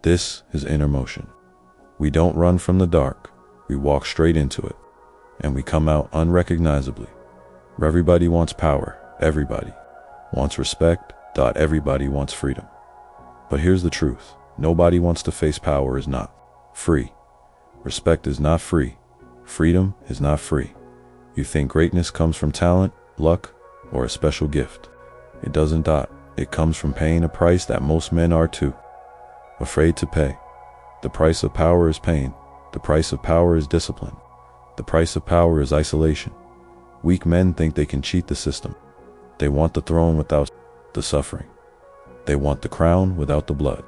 This is inner motion. We don't run from the dark, we walk straight into it, and we come out unrecognizably. Everybody wants power, everybody wants respect, everybody wants freedom. But here's the truth, nobody wants to face power is not free. Respect is not free. Freedom is not free. You think greatness comes from talent, luck, or a special gift. It doesn't. It comes from paying a price that most men are too afraid to pay. The price of power is pain. The price of power is discipline. The price of power is isolation. Weak men think they can cheat the system. They want the throne without the suffering. They want the crown without the blood.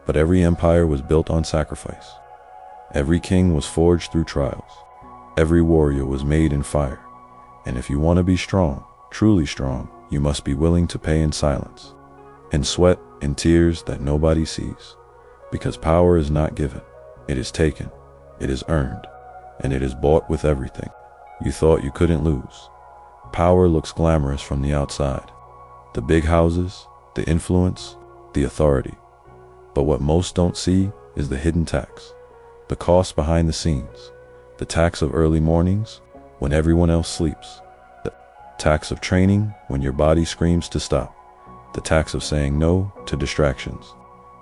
But every empire was built on sacrifice. Every king was forged through trials. Every warrior was made in fire. And if you want to be strong, truly strong, you must be willing to pay in silence, in sweat, in tears that nobody sees. Because power is not given, it is taken, it is earned, and it is bought with everything. You thought you couldn't lose. Power looks glamorous from the outside. The big houses, the influence, the authority. But what most don't see is the hidden tax, the cost behind the scenes, the tax of early mornings when everyone else sleeps, the tax of training when your body screams to stop, the tax of saying no to distractions,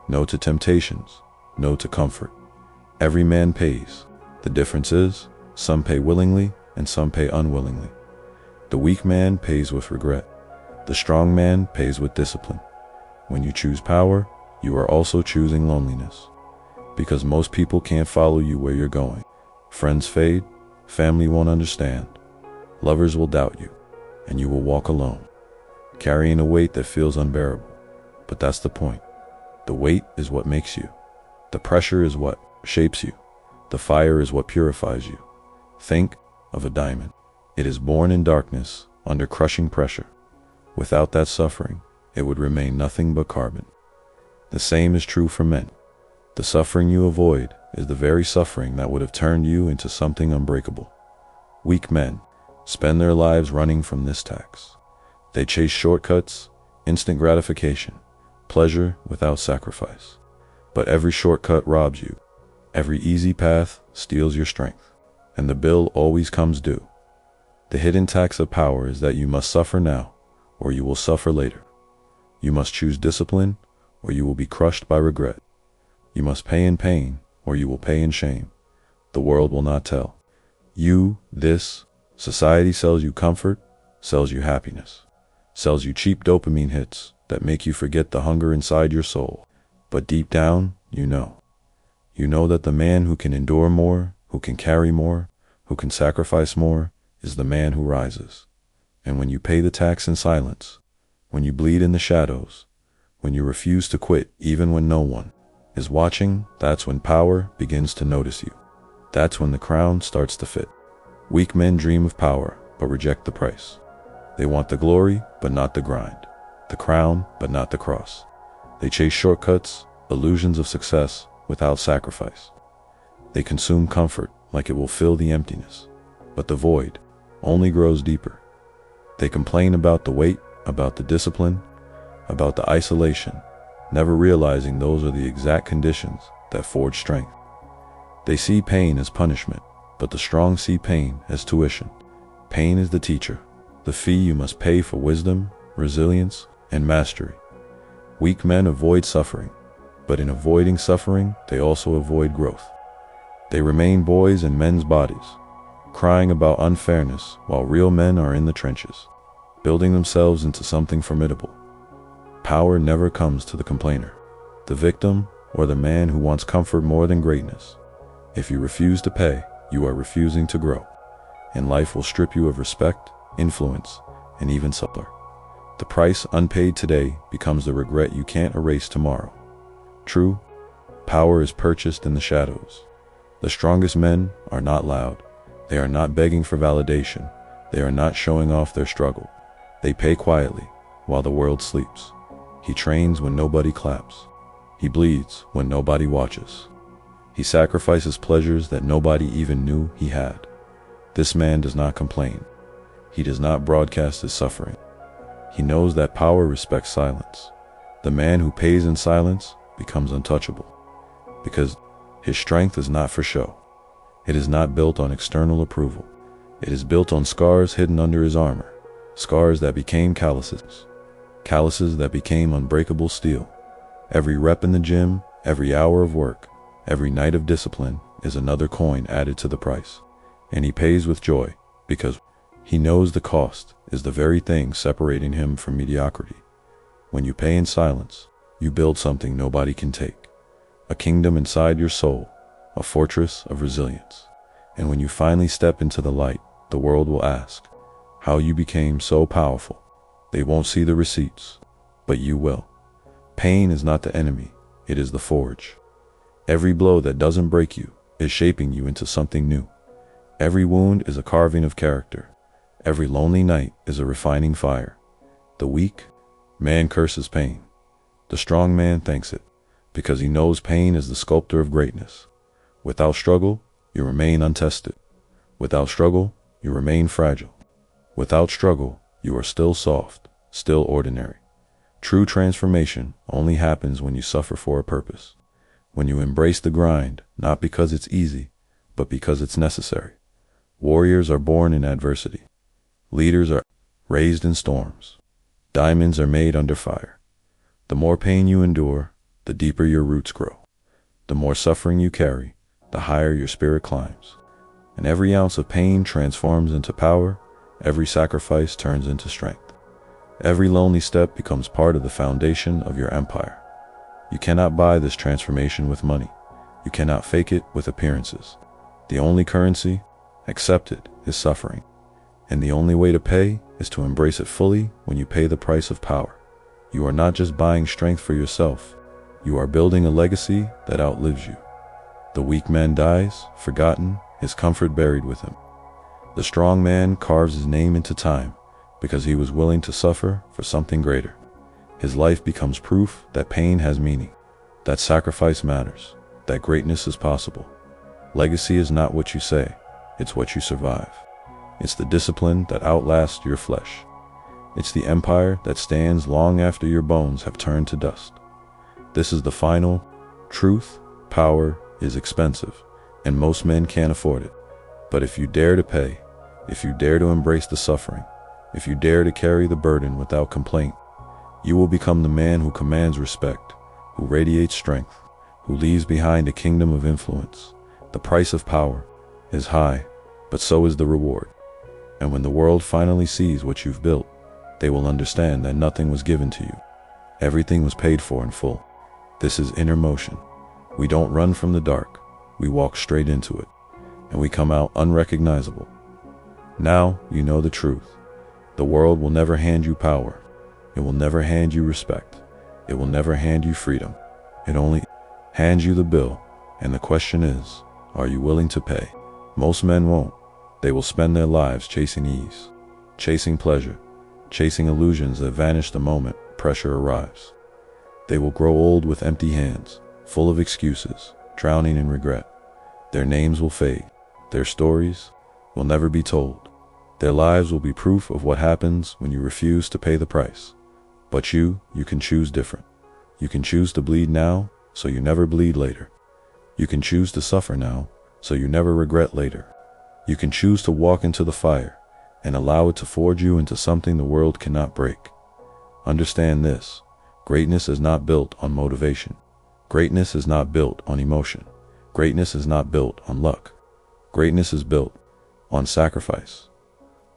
no to temptations, no to comfort. Every man pays. The difference is, some pay willingly and some pay unwillingly. The weak man pays with regret. The strong man pays with discipline. When you choose power, you are also choosing loneliness. Because most people can't follow you where you're going. Friends fade, family won't understand. Lovers will doubt you, and you will walk alone, carrying a weight that feels unbearable. But that's the point. The weight is what makes you. The pressure is what shapes you. The fire is what purifies you. Think of a diamond. It is born in darkness, under crushing pressure. Without that suffering, it would remain nothing but carbon. The same is true for men. The suffering you avoid is the very suffering that would have turned you into something unbreakable. Weak men spend their lives running from this tax. They chase shortcuts, instant gratification, pleasure without sacrifice. But every shortcut robs you. Every easy path steals your strength. And the bill always comes due. The hidden tax of power is that you must suffer now, or you will suffer later. You must choose discipline, or you will be crushed by regret. You must pay in pain, or you will pay in shame. The world will not tell. Society sells you comfort, sells you happiness, sells you cheap dopamine hits that make you forget the hunger inside your soul. But deep down, you know. You know that the man who can endure more, who can carry more, who can sacrifice more, is the man who rises. And when you pay the tax in silence, when you bleed in the shadows, when you refuse to quit even when no one is watching, that's when power begins to notice you. That's when the crown starts to fit. Weak men dream of power, but reject the price. They want the glory, but not the grind. The crown, but not the cross. They chase shortcuts, illusions of success, without sacrifice. They consume comfort like it will fill the emptiness. But the void only grows deeper. They complain about the weight, about the discipline, about the isolation, never realizing those are the exact conditions that forge strength. They see pain as punishment, but the strong see pain as tuition. Pain is the teacher, the fee you must pay for wisdom, resilience, and mastery. Weak men avoid suffering, but in avoiding suffering, they also avoid growth. They remain boys in men's bodies, crying about unfairness while real men are in the trenches, building themselves into something formidable. Power never comes to the complainer, the victim, or the man who wants comfort more than greatness. If you refuse to pay, you are refusing to grow, and life will strip you of respect, influence, and even support. The price unpaid today becomes the regret you can't erase tomorrow. True, power is purchased in the shadows. The strongest men are not loud. They are not begging for validation. They are not showing off their struggle. They pay quietly while the world sleeps. He trains when nobody claps. He bleeds when nobody watches. He sacrifices pleasures that nobody even knew he had. This man does not complain. He does not broadcast his suffering. He knows that power respects silence. The man who pays in silence becomes untouchable. because his strength is not for show. It is not built on external approval. It is built on scars hidden under his armor, scars that became calluses, calluses that became unbreakable steel. Every rep in the gym, every hour of work, every night of discipline is another coin added to the price. And he pays with joy because he knows the cost is the very thing separating him from mediocrity. When you pay in silence, you build something nobody can take, a kingdom inside your soul, a fortress of resilience. And when you finally step into the light, the world will ask how you became so powerful. They won't see the receipts, but you will. Pain is not the enemy, it is the forge. Every blow that doesn't break you is shaping you into something new. Every wound is a carving of character. Every lonely night is a refining fire. The weak man curses pain. The strong man thanks it, because he knows pain is the sculptor of greatness. Without struggle, you remain untested. Without struggle, you remain fragile. Without struggle, you are still soft, still ordinary. True transformation only happens when you suffer for a purpose. When you embrace the grind, not because it's easy, but because it's necessary. Warriors are born in adversity. Leaders are raised in storms. Diamonds are made under fire. The more pain you endure, the deeper your roots grow. The more suffering you carry, the higher your spirit climbs. And every ounce of pain transforms into power. Every sacrifice turns into strength. Every lonely step becomes part of the foundation of your empire. You cannot buy this transformation with money. You cannot fake it with appearances. The only currency accepted is suffering. And the only way to pay is to embrace it fully when you pay the price of power. You are not just buying strength for yourself. You are building a legacy that outlives you. The weak man dies, forgotten, his comfort buried with him. The strong man carves his name into time because he was willing to suffer for something greater. His life becomes proof that pain has meaning, that sacrifice matters, that greatness is possible. Legacy is not what you say, it's what you survive. It's the discipline that outlasts your flesh. It's the empire that stands long after your bones have turned to dust. This is the final truth. Power is expensive, and most men can't afford it. But if you dare to pay, if you dare to embrace the suffering, if you dare to carry the burden without complaint, you will become the man who commands respect, who radiates strength, who leaves behind a kingdom of influence. The price of power is high, but so is the reward. And when the world finally sees what you've built, they will understand that nothing was given to you. Everything was paid for in full. This is inner motion. We don't run from the dark. We walk straight into it, and we come out unrecognizable. Now you know the truth. The world will never hand you power. It will never hand you respect. It will never hand you freedom. It only hands you the bill, and the question is, are you willing to pay? Most men won't. They will spend their lives chasing ease, chasing pleasure, chasing illusions that vanish the moment pressure arrives. They will grow old with empty hands, full of excuses, drowning in regret. Their names will fade. Their stories will never be told. Their lives will be proof of what happens when you refuse to pay the price. But you can choose different. You can choose to bleed now, so you never bleed later. You can choose to suffer now, so you never regret later. You can choose to walk into the fire and allow it to forge you into something the world cannot break. Understand this: greatness is not built on motivation. Greatness is not built on emotion. Greatness is not built on luck. Greatness is built on sacrifice,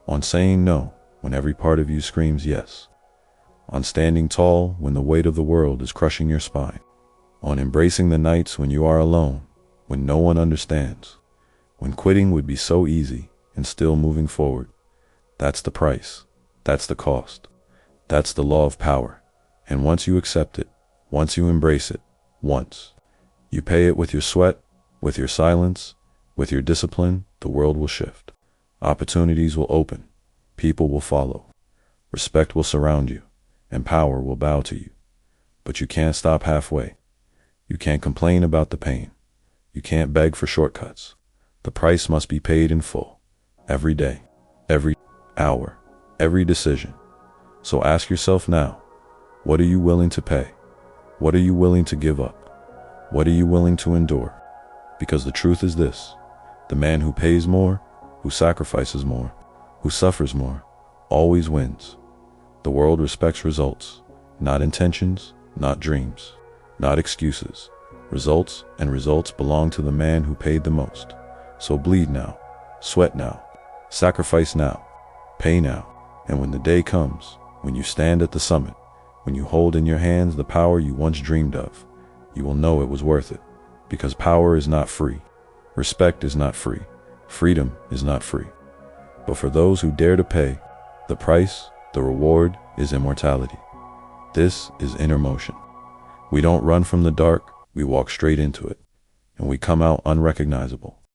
on saying no when every part of you screams yes, on standing tall when the weight of the world is crushing your spine, on embracing the nights when you are alone, when no one understands, when quitting would be so easy and still moving forward. That's the price. That's the cost. That's the law of power. And once you accept it, once you embrace it, once you pay it with your sweat, with your silence, with your discipline, the world will shift. Opportunities will open. People will follow. Respect will surround you, and power will bow to you. But you can't stop halfway. You can't complain about the pain. You can't beg for shortcuts. The price must be paid in full, every day, every hour, every decision. So ask yourself now, what are you willing to pay? What are you willing to give up? What are you willing to endure? Because the truth is this: the man who pays more, who sacrifices more, who suffers more, always wins. The world respects results, not intentions, not dreams, not excuses. Results, and results belong to the man who paid the most. So bleed now, sweat now, sacrifice now, pay now. And when the day comes, when you stand at the summit, when you hold in your hands the power you once dreamed of, you will know it was worth it. Because power is not free. Respect is not free. Freedom is not free. But for those who dare to pay, the price, the reward, is immortality. This is inner motion. We don't run from the dark, we walk straight into it, and we come out unrecognizable.